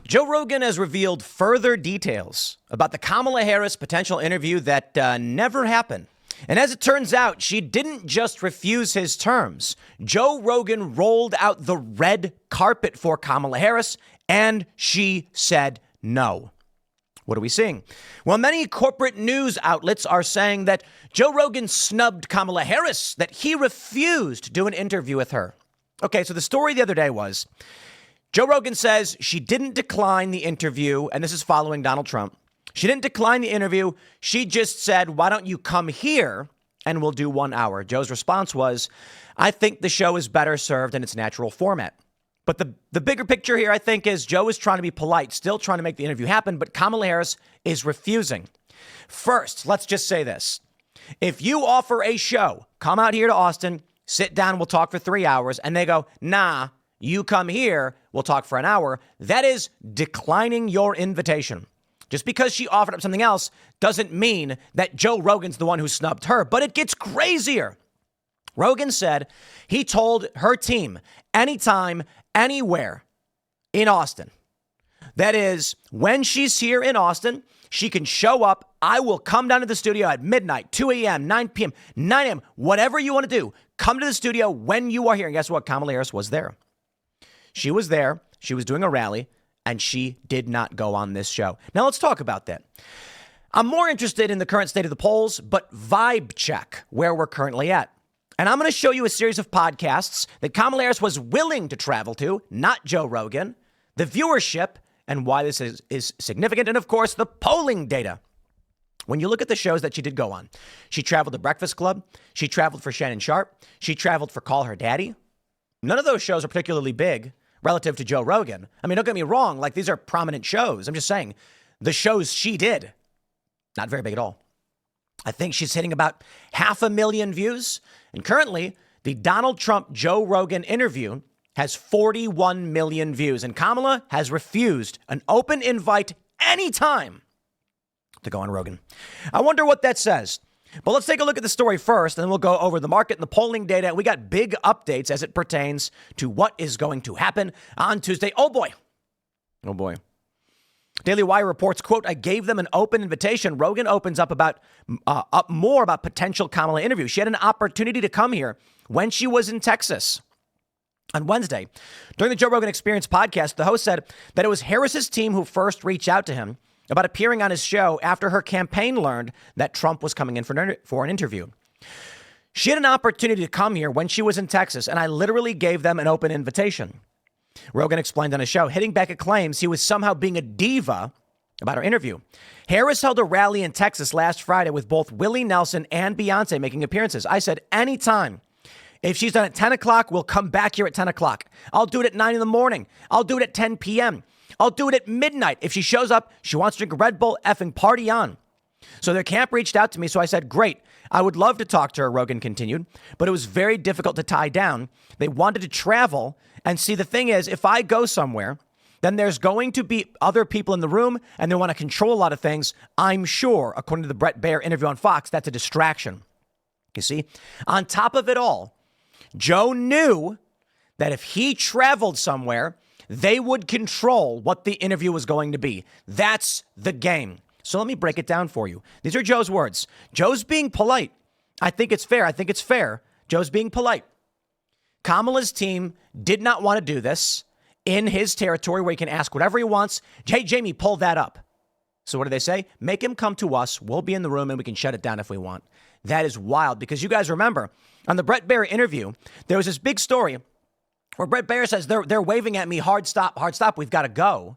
Joe Rogan has revealed further details about the Kamala Harris potential interview that never happened. And as it turns out, she didn't just refuse his terms. Joe Rogan rolled out the red carpet for Kamala Harris, and she said no. What are we seeing? Well, many corporate news outlets are saying that Joe Rogan snubbed Kamala Harris, that he refused to do an interview with her. Okay, so the story the other day was Joe Rogan says she didn't decline the interview, and this is following Donald Trump. She didn't decline the interview. She just said, why don't you come here and we'll do 1 hour? Joe's response was, I think the show is better served in its natural format. But the bigger picture here, I think, is Joe is trying to be polite, still trying to make the interview happen, but Kamala Harris is refusing. First, let's just say this. If you offer a show, come out here to Austin, sit down, we'll talk for 3 hours, and they go, nah, you come here, we'll talk for an hour, that is declining your invitation. Just because she offered up something else doesn't mean that Joe Rogan's the one who snubbed her, but it gets crazier. Rogan said he told her team anytime, anywhere in Austin. That is, when she's here in Austin, she can show up. I will come down to the studio at midnight, 2 a.m., 9 p.m., 9 a.m., whatever you want to do. Come to the studio when you are here. And guess what? Kamala Harris was there. She was there. She was doing a rally, and she did not go on this show. Now, let's talk about that. I'm more interested in the current state of the polls, but vibe check where we're currently at. And I'm going to show you a series of podcasts that Kamala Harris was willing to travel to, not Joe Rogan, the viewership, and why this is significant, and of course, the polling data. When you look at the shows that she did go on, she traveled to Breakfast Club, she traveled for Shannon Sharp, she traveled for Call Her Daddy. None of those shows are particularly big relative to Joe Rogan. I mean, don't get me wrong, like these are prominent shows. I'm just saying the shows she did, not very big at all. I think she's hitting about 500,000 views. And currently, the Donald Trump Joe Rogan interview has 41 million views. And Kamala has refused an open invite anytime to go on Rogan. I wonder what that says. But let's take a look at the story first, and then we'll go over the market and the polling data. We got big updates as it pertains to what is going to happen on Tuesday. Oh, boy. Oh, boy. Daily Wire reports, quote, I gave them an open invitation. Rogan opens up more about potential Kamala interview. She had an opportunity to come here when she was in Texas on Wednesday. During the Joe Rogan Experience podcast, the host said that it was Harris's team who first reached out to him about appearing on his show after her campaign learned that Trump was coming in for an interview. She had an opportunity to come here when she was in Texas, and I literally gave them an open invitation. Rogan explained on his show, hitting back at claims he was somehow being a diva about her interview. Harris held a rally in Texas last Friday with both Willie Nelson and Beyonce making appearances. I said, anytime. If she's done at 10 o'clock, we'll come back here at 10 o'clock. I'll do it at 9 in the morning. I'll do it at 10 p.m. I'll do it at midnight. If she shows up, she wants to drink a Red Bull, effing party on. So their camp reached out to me, so I said, great. I would love to talk to her, Rogan continued, but it was very difficult to tie down. They wanted to travel. And see, the thing is, if I go somewhere, then there's going to be other people in the room and they want to control a lot of things. I'm sure, according to the Bret Baier interview on Fox, that's a distraction. You see, on top of it all, Joe knew that if he traveled somewhere, they would control what the interview was going to be. That's the game. So let me break it down for you. These are Joe's words. Joe's being polite. I think it's fair. Joe's being polite. Kamala's team did not want to do this in his territory where he can ask whatever he wants. Hey, Jamie, pull that up. So what do they say? Make him come to us. We'll be in the room and we can shut it down if we want. That is wild because you guys remember on the Bret Baier interview, there was this big story where Bret Baier says they're waving at me, hard stop, we've got to go.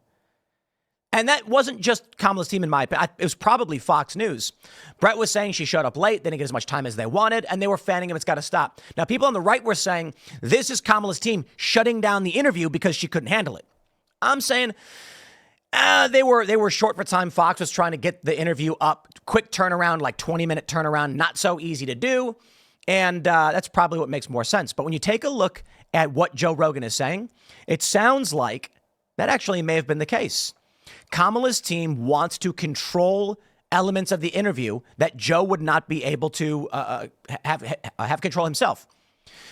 And that wasn't just Kamala's team, in my opinion. It was probably Fox News. Bret was saying she showed up late, they didn't get as much time as they wanted, and they were fanning him, it's got to stop. Now, people on the right were saying this is Kamala's team shutting down the interview because she couldn't handle it. I'm saying they were short for time. Fox was trying to get the interview up. Quick turnaround, like 20-minute turnaround, not so easy to do. And that's probably what makes more sense. But when you take a look at what Joe Rogan is saying, it sounds like that actually may have been the case. Kamala's team wants to control elements of the interview that Joe would not be able to have control himself.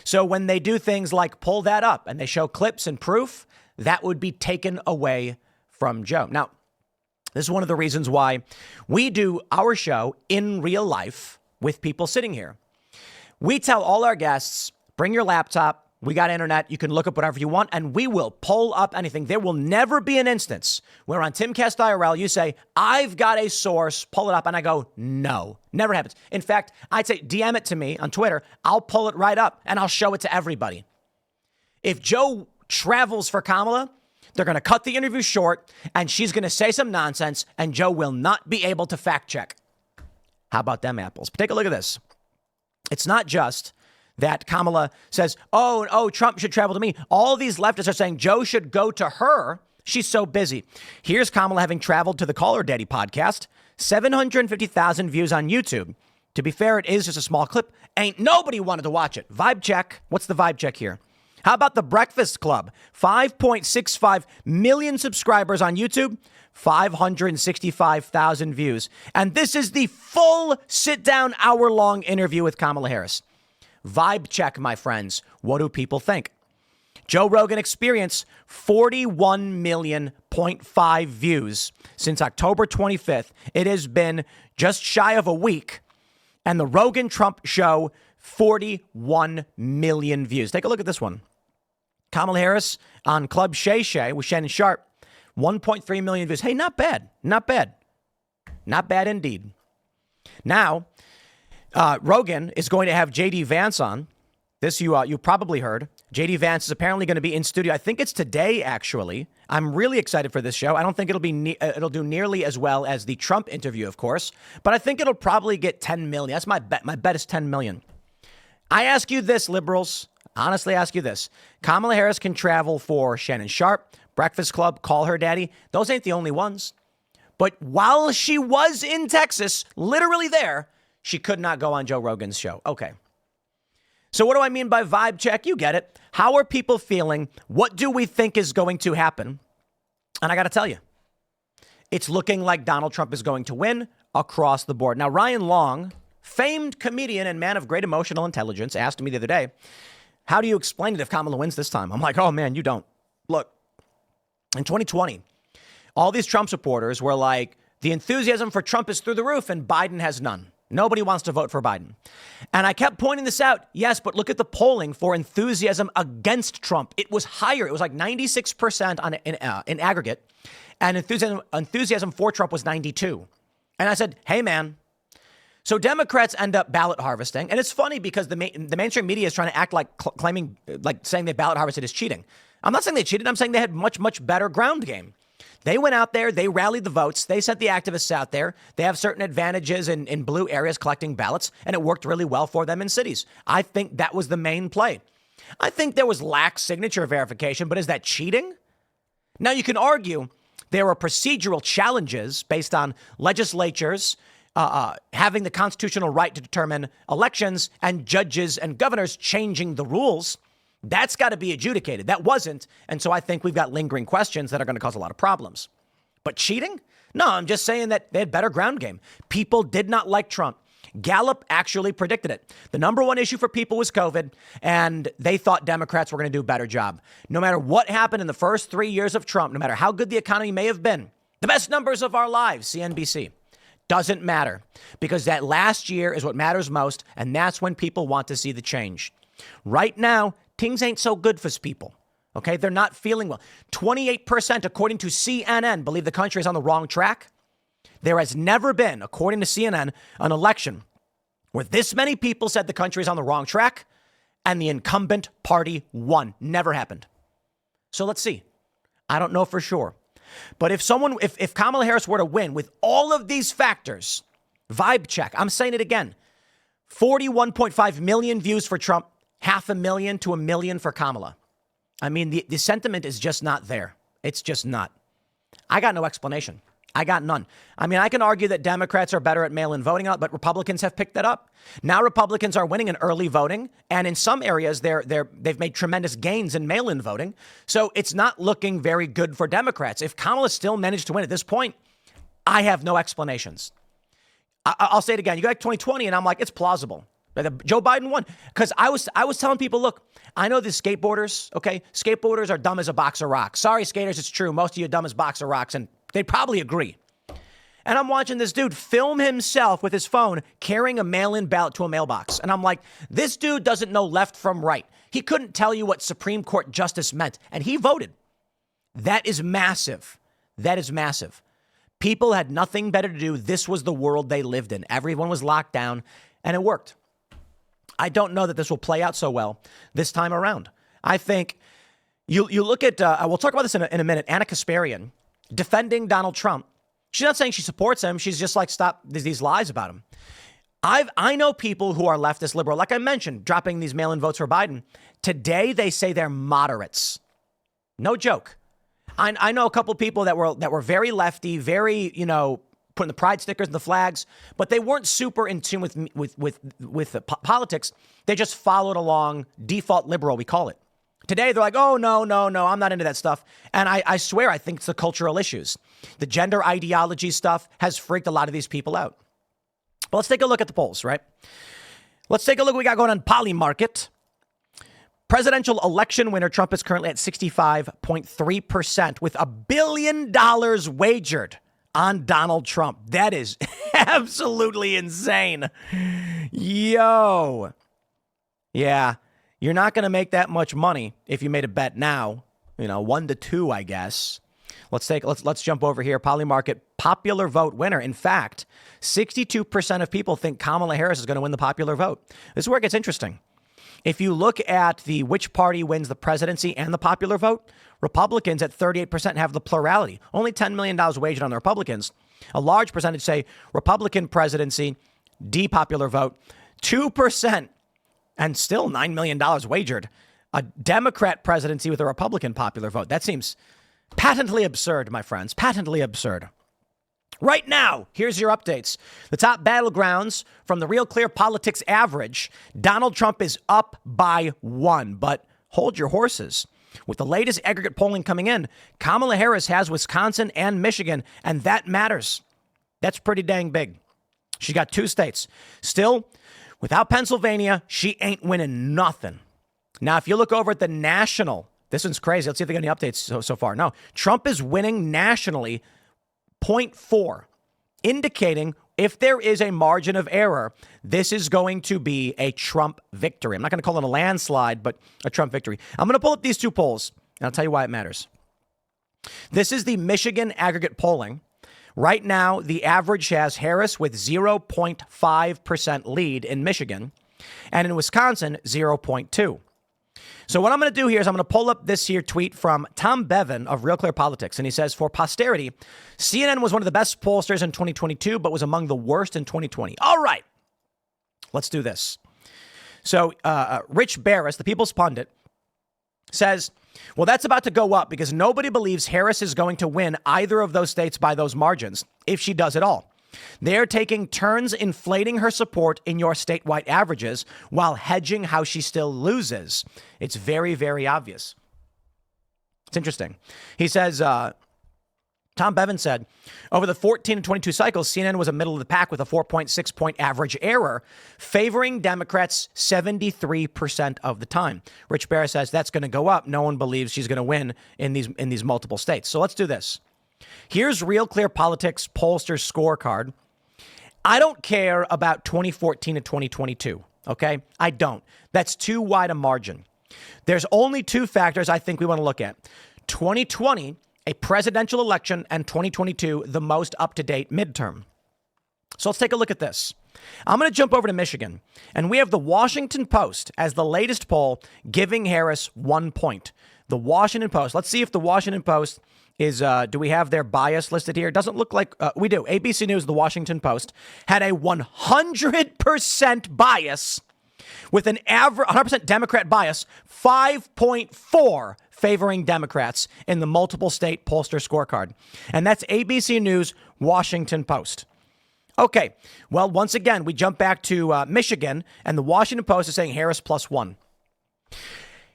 So when they do things like pull that up and they show clips and proof, that would be taken away from Joe. Now, this is one of the reasons why we do our show in real life with people sitting here. We tell all our guests, bring your laptop. We got internet. You can look up whatever you want, and we will pull up anything. There will never be an instance where on Timcast IRL you say, I've got a source, pull it up, and I go, no, never happens. In fact, I'd say DM it to me on Twitter. I'll pull it right up, and I'll show it to everybody. If Joe travels for Kamala, they're going to cut the interview short, and she's going to say some nonsense, and Joe will not be able to fact check. How about them apples? But take a look at this. It's not just that Kamala says, oh, Trump should travel to me. All these leftists are saying Joe should go to her. She's so busy. Here's Kamala having traveled to the Call Her Daddy podcast. 750,000 views on YouTube. To be fair, it is just a small clip. Ain't nobody wanted to watch it. Vibe check. What's the vibe check here? How about the Breakfast Club? 5.65 million subscribers on YouTube. 565,000 views. And this is the full sit-down hour-long interview with Kamala Harris. Vibe check, my friends. What do people think? Joe Rogan Experience, 41 million 0.5 views since October 25th. It has been just shy of a week. And the Rogan Trump show, 41 million views. Take a look at this one. Kamala Harris on Club Shay Shay with Shannon Sharp, 1.3 million views. Hey, not bad. Not bad. Not bad indeed. Now, Rogan is going to have J.D. Vance on. This you probably heard. J.D. Vance is apparently going to be in studio. I think it's today, actually. I'm really excited for this show. I don't think it'll do nearly as well as the Trump interview, of course, but I think it'll probably get 10 million. That's my bet. My bet is 10 million. I ask you this, liberals. Honestly, ask you this. Kamala Harris can travel for Shannon Sharp, Breakfast Club, Call Her Daddy. Those ain't the only ones. But while she was in Texas, literally there, she could not go on Joe Rogan's show. Okay. So what do I mean by vibe check? You get it. How are people feeling? What do we think is going to happen? And I got to tell you, it's looking like Donald Trump is going to win across the board. Now, Ryan Long, famed comedian and man of great emotional intelligence, asked me the other day, how do you explain it if Kamala wins this time? I'm like, oh, man, you don't. Look, in 2020, all these Trump supporters were like, the enthusiasm for Trump is through the roof and Biden has none. Nobody wants to vote for Biden. And I kept pointing this out. Yes, but look at the polling for enthusiasm against Trump. It was higher. It was like 96% in aggregate. And enthusiasm for Trump was 92. And I said, hey, man. So Democrats end up ballot harvesting. And it's funny because the mainstream media is trying to act like saying they ballot harvested is cheating. I'm not saying they cheated. I'm saying they had much, much better ground game. They went out there, they rallied the votes, they sent the activists out there. They have certain advantages in blue areas collecting ballots, and it worked really well for them in cities. I think that was the main play. I think there was lax signature verification, but is that cheating? Now, you can argue there are procedural challenges based on legislatures having the constitutional right to determine elections and judges and governors changing the rules. That's got to be adjudicated. That wasn't. And so I think we've got lingering questions that are going to cause a lot of problems. But cheating? No, I'm just saying that they had better ground game. People did not like Trump. Gallup actually predicted it. The number one issue for people was COVID, and they thought Democrats were going to do a better job. No matter what happened in the first 3 years of Trump, no matter how good the economy may have been, the best numbers of our lives, CNBC, doesn't matter because that last year is what matters most, and that's when people want to see the change. Right now, things ain't so good for people. Okay, they're not feeling well. 28%, according to CNN, believe the country is on the wrong track. There has never been, according to CNN, an election where this many people said the country is on the wrong track and the incumbent party won. Never happened. So let's see. I don't know for sure. But if Kamala Harris were to win with all of these factors, vibe check, I'm saying it again, 41.5 million views for Trump, 500,000 to 1 million for Kamala. I mean, the sentiment is just not there. It's just not. I got no explanation. I got none. I mean, I can argue that Democrats are better at mail-in voting, but Republicans have picked that up. Now Republicans are winning in early voting, and in some areas they've made tremendous gains in mail-in voting. So it's not looking very good for Democrats. If Kamala still managed to win at this point, I have no explanations. I'll say it again. You got 2020, and I'm like, it's plausible. Joe Biden won. Because I was telling people, look, I know the skateboarders, okay? Skateboarders are dumb as a box of rocks. Sorry, skaters, it's true. Most of you are dumb as a box of rocks, and they'd probably agree. And I'm watching this dude film himself with his phone carrying a mail-in ballot to a mailbox. And I'm like, this dude doesn't know left from right. He couldn't tell you what Supreme Court justice meant, and he voted. That is massive. That is massive. People had nothing better to do. This was the world they lived in. Everyone was locked down, and it worked. I don't know that this will play out so well this time around. I think you look at, we'll talk about this in a minute, Anna Kasparian defending Donald Trump. She's not saying she supports him. She's just like, stop these lies about him. I know people who are leftist liberal, like I mentioned, dropping these mail-in votes for Biden. Today, they say they're moderates. No joke. I know a couple of people that were very lefty, very, putting the pride stickers and the flags, but they weren't super in tune with politics. They just followed along, default liberal, we call it. Today, they're like, oh, no, I'm not into that stuff. And I swear, I think it's the cultural issues. The gender ideology stuff has freaked a lot of these people out. But let's take a look at the polls, right? Let's take a look what we got going on Poly Market. Presidential election winner Trump is currently at 65.3% with $1 billion wagered on Donald Trump. That is absolutely insane. Yo. Yeah, you're not going to make that much money if you made a bet now. 1 to 2, I guess. Let's jump over here. Poly Market popular vote winner. In fact, 62% of people think Kamala Harris is going to win the popular vote. This is where it gets interesting. If you look at which party wins the presidency and the popular vote, Republicans at 38% have the plurality. Only $10 million wagered on the Republicans. A large percentage say Republican presidency, popular vote, 2%, and still $9 million wagered. A Democrat presidency with a Republican popular vote. That seems patently absurd, my friends. Patently absurd. Right now, here's your updates. The top battlegrounds from the Real Clear Politics average. Donald Trump is up by 1, but hold your horses. With the latest aggregate polling coming in, Kamala Harris has Wisconsin and Michigan, and that matters. That's pretty dang big. She got 2 states. Still, without Pennsylvania, she ain't winning nothing. Now, if you look over at the national, this one's crazy. Let's see if they got any updates so far. No, Trump is winning nationally 0.4, indicating if there is a margin of error, this is going to be a Trump victory. I'm not going to call it a landslide, but a Trump victory. I'm going to pull up these 2 polls, and I'll tell you why it matters. This is the Michigan aggregate polling. Right now, the average has Harris with 0.5% lead in Michigan, and in Wisconsin, 0.2. So what I'm going to do here is I'm going to pull up this here tweet from Tom Bevan of Real Clear Politics. And he says, for posterity, CNN was one of the best pollsters in 2022, but was among the worst in 2020. All right, let's do this. So Rich Barris, the People's Pundit, says, well, that's about to go up because nobody believes Harris is going to win either of those states by those margins, if she does at all. They're taking turns inflating her support in your statewide averages while hedging how she still loses. It's very, very obvious. It's interesting. He says, Tom Bevan said, over the 14 and 22 cycles, CNN was a middle of the pack with a 4.6 point average error, favoring Democrats 73% of the time. Rich Barrett says that's going to go up. No one believes she's going to win in these multiple states. So let's do this. Here's Real Clear Politics pollster's scorecard. I don't care about 2014 and 2022, okay? I don't. That's too wide a margin. There's only 2 factors I think we want to look at. 2020, a presidential election, and 2022, the most up-to-date midterm. So let's take a look at this. I'm going to jump over to Michigan, and we have the Washington Post as the latest poll giving Harris 1 point. The Washington Post. Let's see if the Washington Post is, do we have their bias listed here? It doesn't look like we do. ABC News, the Washington Post, had a 100% bias with an average 100% Democrat bias, 5.4 favoring Democrats in the multiple state pollster scorecard. And that's ABC News, Washington Post. Okay, well, once again, we jump back to Michigan, and the Washington Post is saying Harris +1.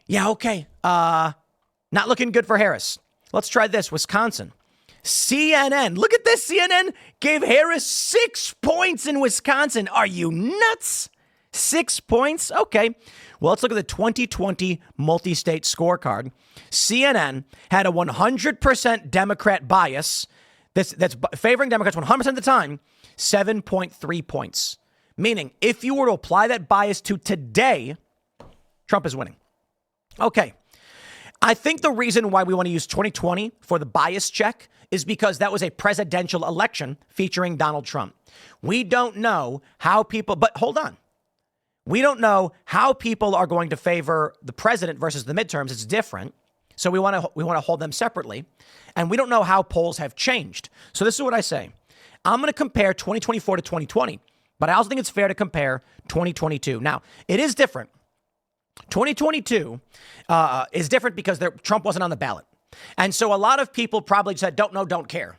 Yeah, okay. Not looking good for Harris. Let's try this. Wisconsin. CNN. Look at this. CNN gave Harris 6 points in Wisconsin. Are you nuts? 6 points? Okay. Well, let's look at the 2020 multi-state scorecard. CNN had a 100% Democrat bias that's favoring Democrats 100% of the time, 7.3 points. Meaning, if you were to apply that bias to today, Trump is winning. Okay. I think the reason why we want to use 2020 for the bias check is because that was a presidential election featuring Donald Trump. We don't know how people, but hold on. We don't know how people are going to favor the president versus the midterms. It's different. So we want to hold them separately. And we don't know how polls have changed. So this is what I say. I'm going to compare 2024 to 2020, but I also think it's fair to compare 2022. Now, it is different. 2022 is different because Trump wasn't on the ballot. And so a lot of people probably said, don't know, don't care.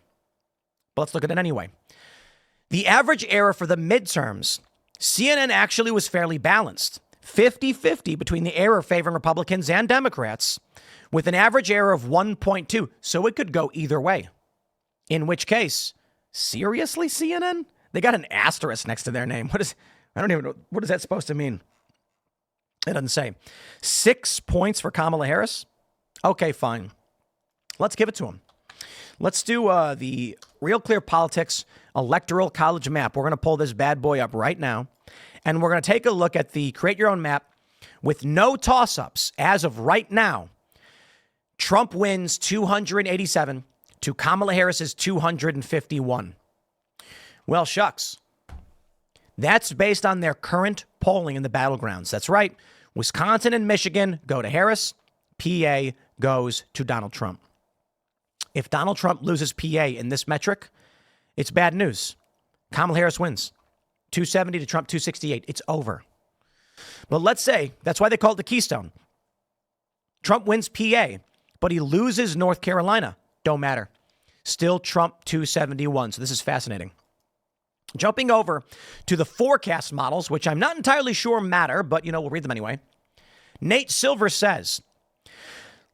But let's look at it anyway. The average error for the midterms, CNN actually was fairly balanced. 50-50 between the error favoring Republicans and Democrats, with an average error of 1.2. So it could go either way. In which case, seriously, CNN? They got an asterisk next to their name. I don't even know. What is that supposed to mean? It doesn't say. 6 points for Kamala Harris? Okay, fine. Let's give it to him. Let's do the Real Clear Politics Electoral College map. We're going to pull this bad boy up right now. And we're going to take a look at the Create Your Own Map with no toss-ups. As of right now, Trump wins 287 to Kamala Harris's 251. Well, shucks. That's based on their current polling in the battlegrounds. That's right. Wisconsin and Michigan go to Harris. PA goes to Donald Trump. If Donald Trump loses PA in this metric, it's bad news. Kamala Harris wins. 270 to Trump 268. It's over. But let's say, that's why they call it the Keystone. Trump wins PA, but he loses North Carolina. Don't matter. Still Trump 271. So this is fascinating. Jumping over to the forecast models, which I'm not entirely sure matter, but, we'll read them anyway. Nate Silver says,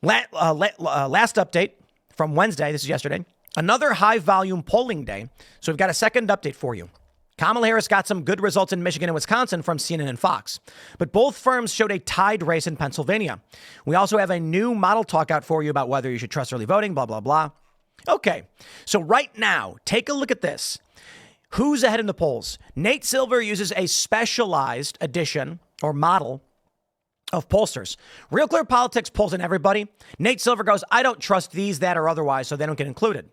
last update from Wednesday, this is yesterday, another high volume polling day. So we've got a second update for you. Kamala Harris got some good results in Michigan and Wisconsin from CNN and Fox, but both firms showed a tied race in Pennsylvania. We also have a new model talk out for you about whether you should trust early voting, blah, blah, blah. Okay, so right now, take a look at this. Who's ahead in the polls? Nate Silver uses a specialized edition or model of pollsters. Real Clear Politics pulls in everybody. Nate Silver goes, I don't trust these, that, or otherwise, so they don't get included.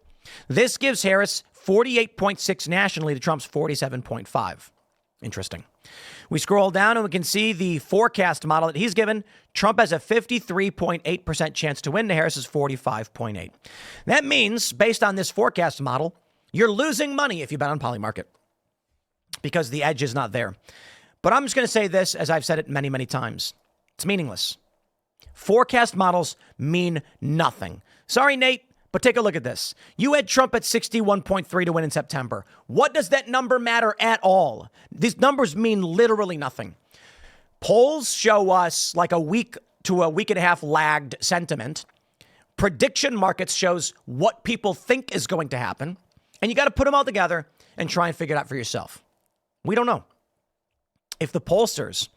This gives Harris 48.6 nationally to Trump's 47.5. Interesting. We scroll down and we can see the forecast model that he's given. Trump has a 53.8% chance to win to Harris's 45.8. That means, based on this forecast model, you're losing money if you bet on Polymarket because the edge is not there. But I'm just going to say this, as I've said it many, many times. It's meaningless. Forecast models mean nothing. Sorry, Nate, but take a look at this. You had Trump at 61.3 to win in September. What does that number matter at all? These numbers mean literally nothing. Polls show us like a week to a week and a half lagged sentiment. Prediction markets shows what people think is going to happen. And you got to put them all together and try and figure it out for yourself. We don't know. If the pollsters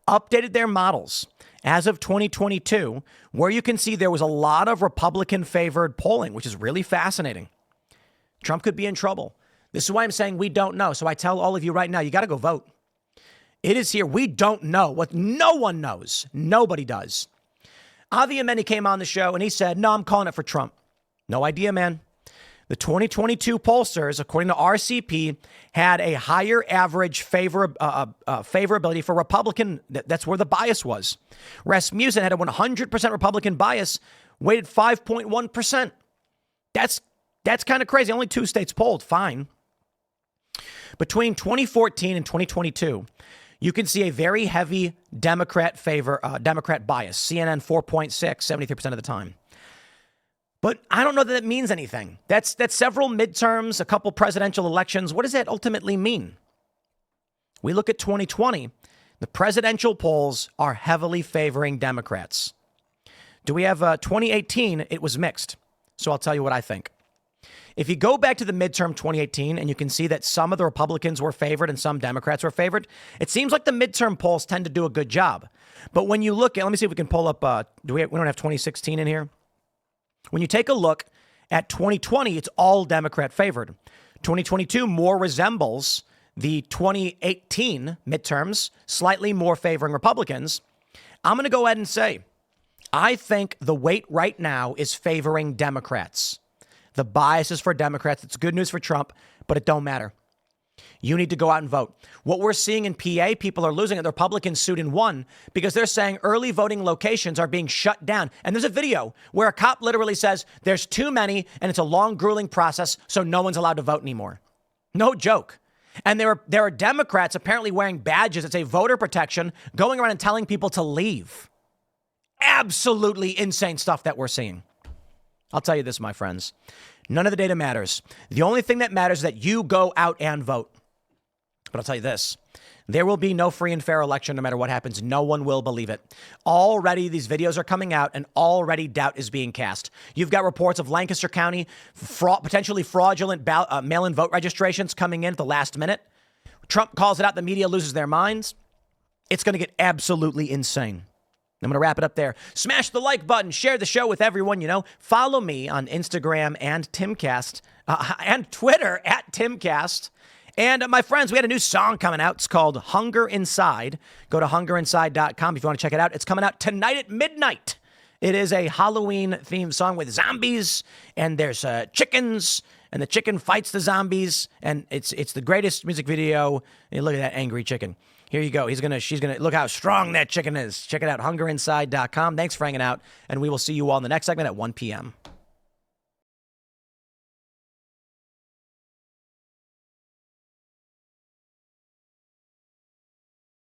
updated their models as of 2022, where you can see there was a lot of Republican-favored polling, which is really fascinating, Trump could be in trouble. This is why I'm saying we don't know. So I tell all of you right now, you got to go vote. It is here. We don't know what no one knows. Nobody does. Avi Yemeni came on the show and he said, no, I'm calling it for Trump. No idea, man. The 2022 pollsters, according to RCP, had a higher average favorability for Republican. That's where the bias was. Rasmussen had a 100% Republican bias, weighted 5.1%. That's kind of crazy. Only 2 states polled. Fine. Between 2014 and 2022, you can see a very heavy Democrat bias. CNN 4.6, 73% of the time. But I don't know that means anything. That's several midterms, a couple presidential elections. What does that ultimately mean? We look at 2020. The presidential polls are heavily favoring Democrats. Do we have 2018? It was mixed. So I'll tell you what I think. if you go back to the midterm 2018 and you can see that some of the Republicans were favored and some Democrats were favored, it seems like the midterm polls tend to do a good job. But when you look at, let me see if we can pull up, we don't have 2016 in here. When you take a look at 2020, it's all Democrat favored. 2022 more resembles the 2018 midterms, slightly more favoring Republicans. I'm going to go ahead and say, I think the weight right now is favoring Democrats. The bias is for Democrats. It's good news for Trump, but it don't matter. You need to go out and vote. What we're seeing in PA, people are losing it. The Republicans sued and won because they're saying early voting locations are being shut down. And there's a video where a cop literally says there's too many and it's a long, grueling process, so no one's allowed to vote anymore. No joke. And there are Democrats apparently wearing badges that say voter protection, going around and telling people to leave. Absolutely insane stuff that we're seeing. I'll tell you this, my friends. None of the data matters. The only thing that matters is that you go out and vote. But I'll tell you this. There will be no free and fair election no matter what happens. No one will believe it. Already these videos are coming out and already doubt is being cast. You've got reports of Lancaster County potentially fraudulent mail-in vote registrations coming in at the last minute. Trump calls it out. The media loses their minds. It's going to get absolutely insane. I'm going to wrap it up there. Smash the like button. Share the show with everyone you know. Follow me on Instagram and Timcast and Twitter at Timcast. And my friends, we had a new song coming out. It's called Hunger Inside. Go to hungerinside.com if you want to check it out. It's coming out tonight at midnight. It is a Halloween-themed song with zombies, and there's chickens, and the chicken fights the zombies, and it's the greatest music video. And look at that angry chicken. Here you go. She's gonna look how strong that chicken is. Check it out, hungerinside.com. Thanks for hanging out, and we will see you all in the next segment at 1 p.m.